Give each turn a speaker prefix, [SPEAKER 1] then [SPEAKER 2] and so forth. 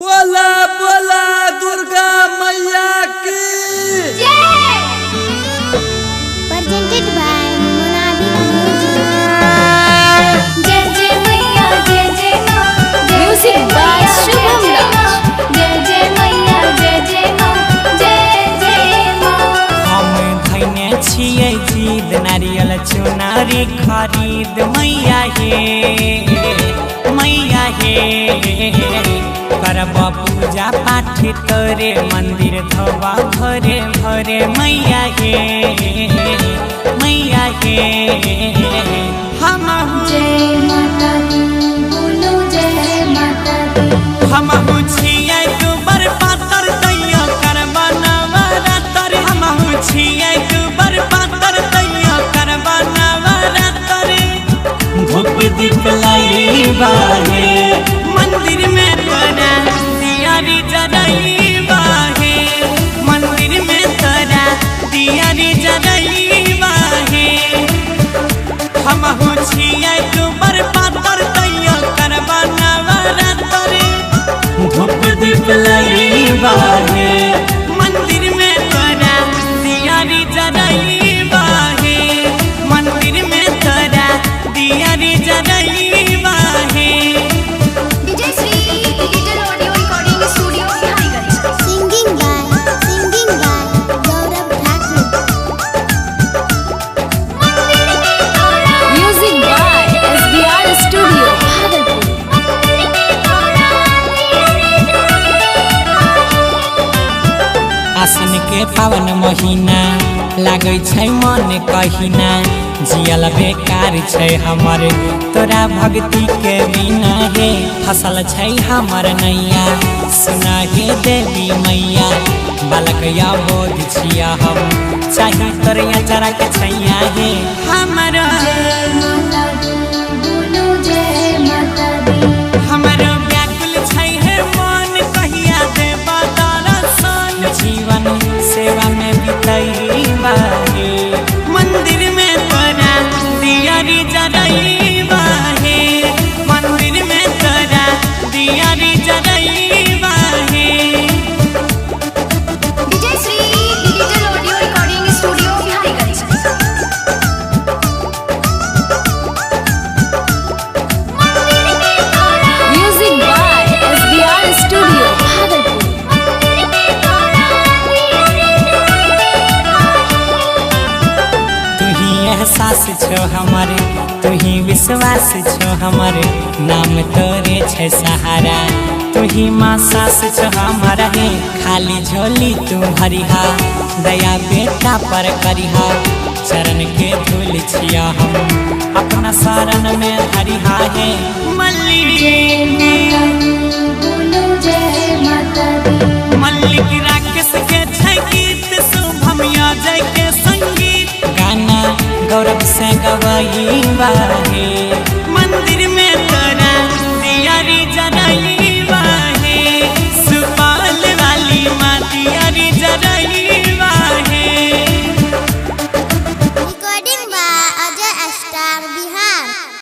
[SPEAKER 1] बोला बोला दुर्गा मैया की
[SPEAKER 2] presented by Monabik Music।
[SPEAKER 3] जय जय मैया जय जय माँ
[SPEAKER 2] Music by Shubham Raj।
[SPEAKER 3] जय जय मैया जय जय माँ जय जय माँ।
[SPEAKER 4] हम धैने छियै जीद नारियल चुनारी खरीद मैया हे करब पूजा पाठ तोरे मंदिर धोबा भरे भरे मैया हे हम
[SPEAKER 3] जय माता दी बोलो जय माता दी।
[SPEAKER 4] हम छियै दुबर पातर दैया करबा नवरातर हम छियै दुबर पातर दैया करबा नवरातर धूप दीप लाइबा हे मंदिर में तोरा दियारी जरइबा हे मंदिर में तोरा दियारी जरइबा हे हम छियै दुबर पातर दैया करबा नवरातर धूप दीप लाइबा हे मंदिर में तोरा दियारी जरइबा हे मंदिर में तोरा दियारी जरइबा हे।
[SPEAKER 3] Vijay Shri digital audio recording studio Bihariganj.
[SPEAKER 2] Singing by Gaurav Thakur। Music by SBR Studio, Bhagalpur।
[SPEAKER 4] आसन के पावन महीना लागै छै मन कहिना जियल बेकार छै हमर तोरा भक्ति के बिना हे फसल छै हमर नैया सुना हे देवी मैया बालक या बोध छिया हम चाही तोर अचरा के छैया हे हमर
[SPEAKER 3] माता दी बोलो जय माता दी।
[SPEAKER 4] हमर व्याकुल छै हे मन कहिया देबा दर्शन जीवन सेवा में बितैबा हे मंदिर में तोरा दियारी जरइबा हे मंदिर में तोरा दियारी जरइबा हे।
[SPEAKER 3] Vijay Shri digital audio recording studio Bihariganj.
[SPEAKER 2] Music by SBR Studio, Bhagalpur।
[SPEAKER 4] तू ही एहसास छो हमारे तू ही विश्वास छो हमारे नाम तोरे छे सहारा तू ही माँ सास छो हमारा हे खाली झोली तू भरिहा दया बेटा पर करिहा चरण के धूल छिया हम अपना शरण में हरिहा हे मल्लिक
[SPEAKER 3] बोलो जय माता दी।
[SPEAKER 4] मल्लिक राकेश के छै गीत शुभम जय के संगीत गाना गौरव से गवाईबा हे।